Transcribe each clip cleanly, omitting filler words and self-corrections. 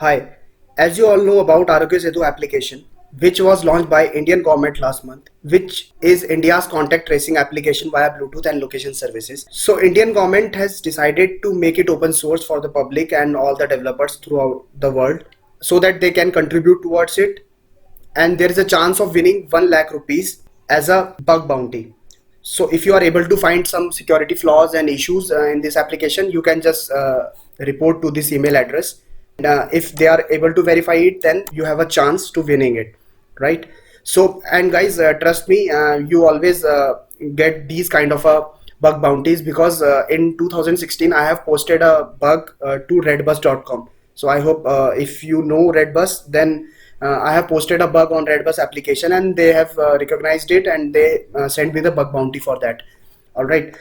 Hi, as you all know about Arogya Setu application, which was launched by Indian government last month, which is India's contact tracing application via Bluetooth and location services. So Indian government has decided to make it open source for the public and all the developers throughout the world so that they can contribute towards it, and there is a chance of winning 1 lakh rupees as a bug bounty. So if you are able to find some security flaws and issues in this application, you can just report to this email address. And if they are able to verify it, then you have a chance to winning it, right? So, and guys, trust me, you always get these kind of bug bounties, because in 2016 I have posted a bug to redbus.com. So I hope if you know Redbus, then I have posted a bug on Redbus application, and they have recognized it, and they sent me the bug bounty for that. All right.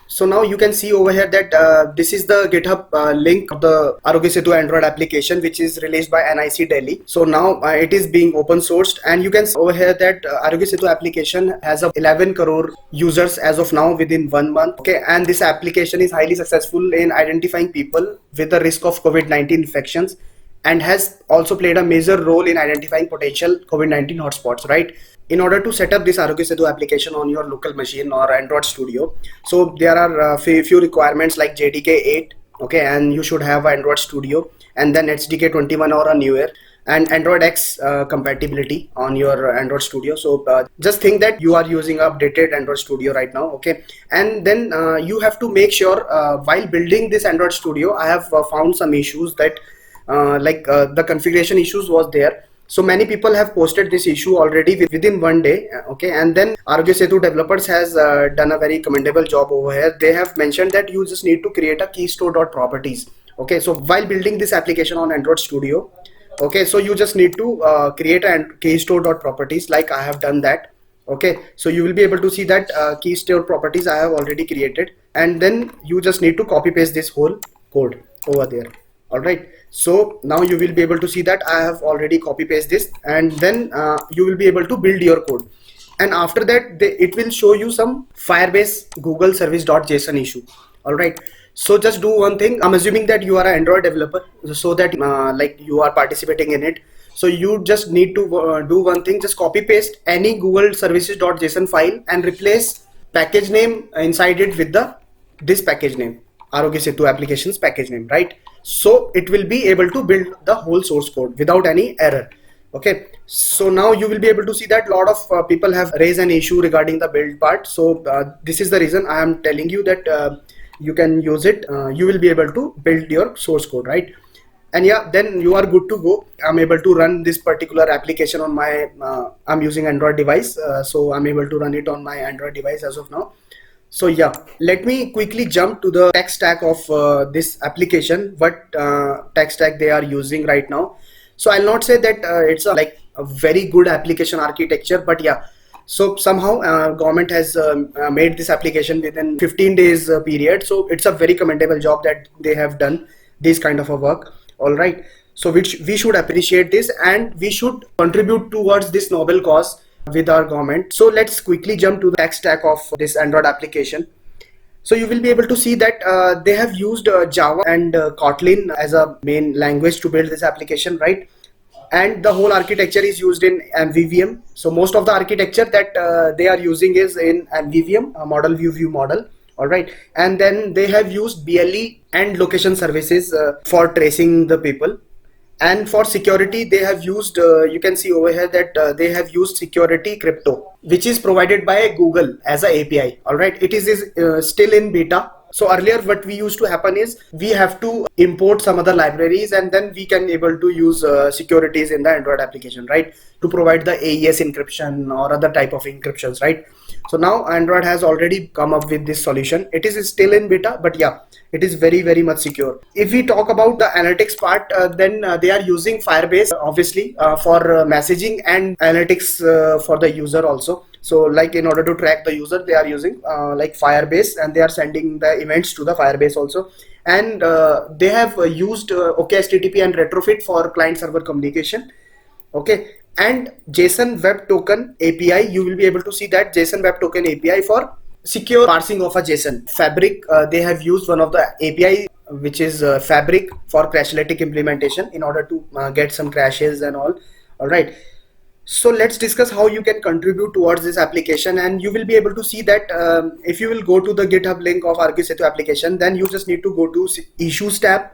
So now you can see over here that this is the GitHub link of the Arogya Setu Android application, which is released by NIC Delhi. So now it is being open sourced, and you can see over here that Arogya Setu application has a 11 crore users as of now within 1 month. Okay, and this application is highly successful in identifying people with the risk of COVID-19 infections, and has also played a major role in identifying potential COVID-19 hotspots, right? In order to set up this Arogya Setu application on your local machine or Android Studio, so there are few requirements like JDK 8, okay, and you should have Android Studio, and then HDK 21 or a newer, and Android X compatibility on your Android Studio. So just think that you are using updated Android Studio right now, okay? And then you have to make sure while building this Android Studio, I have found some issues that the configuration issues was there. So many people have posted this issue already within 1 day, okay? And then Arogya Setu developers has done a very commendable job over here. They have mentioned that you just need to create a keystore.properties, okay? So while building this application on Android Studio, okay, so you just need to create a keystore.properties, like I have done that. Okay, so you will be able to see that keystore properties I have already created, and then you just need to copy paste this whole code over there. All right, so now you will be able to see that I have already copy paste this, and then you will be able to build your code. And after that it will show you some Firebase Google service.json issue. All right, so just do one thing. I'm assuming that you are an Android developer, so that like you are participating in it. So you just need to do one thing: just copy paste any Google services.json file and replace package name inside it with the this package name, Arogya Setu applications package name, right? So it will be able to build the whole source code without any error. Okay, so now you will be able to see that a lot of people have raised an issue regarding the build part. So this is the reason I am telling you that you can use it. You will be able to build your source code, right? And yeah, then you are good to go. I'm able to run this particular application on my I'm using Android device, so I'm able to run it on my Android device as of now. So yeah, let me quickly jump to the tech stack of this application, what tech stack they are using right now. So I'll not say that it's like a very good application architecture, but yeah, so somehow government has made this application within 15 days period. So it's a very commendable job that they have done this kind of a work. All right, so which we should appreciate this, and we should contribute towards this noble cause with our government. So let's quickly jump to the tech stack of this Android application. So you will be able to see that they have used Java and Kotlin as a main language to build this application, right? And the whole architecture is used in MVVM. So most of the architecture that they are using is in MVVM, a model view model. All right, and then they have used BLE and location services for tracing the people. And for security, they have used, you can see over here that they have used security crypto, which is provided by Google as a API. All right, it is still in beta. So earlier what we used to happen is we have to import some other libraries, and then we can able to use securities in the Android application, right, to provide the AES encryption or other type of encryptions, right? So now Android has already come up with this solution. It is still in beta, but yeah, it is very much secure. If we talk about the analytics part, then they are using Firebase obviously for messaging and analytics for the user also. So like in order to track the user, they are using like Firebase, and they are sending the events to the Firebase also. And they have used OKHTTP and Retrofit for client server communication. Okay, and JSON Web Token API, you will be able to see that JSON Web Token API for secure parsing of a JSON. Fabric, they have used one of the API which is Fabric for Crashlytic implementation in order to get some crashes and all right. So let's discuss how you can contribute towards this application, and you will be able to see that if you will go to the GitHub link of Argio Setu application, then you just need to go to Issues tab.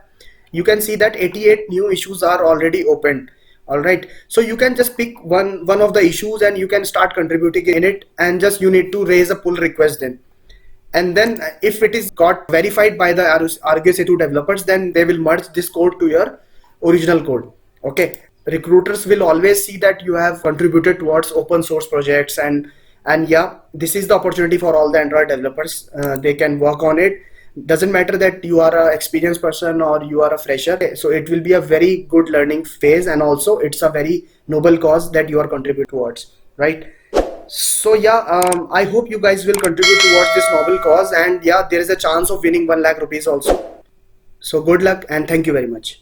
You can see that 88 new issues are already opened. All right, so you can just pick one of the issues and you can start contributing in it, and just you need to raise a pull request then. And then if it is got verified by the Argio Setu developers, then they will merge this code to your original code. Okay, recruiters will always see that you have contributed towards open source projects, and yeah, this is the opportunity for all the Android developers. They can work on it. Doesn't matter that you are an experienced person or you are a fresher. So it will be a very good learning phase, and also it's a very noble cause that you are contributing towards, right? So yeah, I hope you guys will contribute towards this noble cause, and yeah, there is a chance of winning 1 lakh rupees also. So good luck and thank you very much.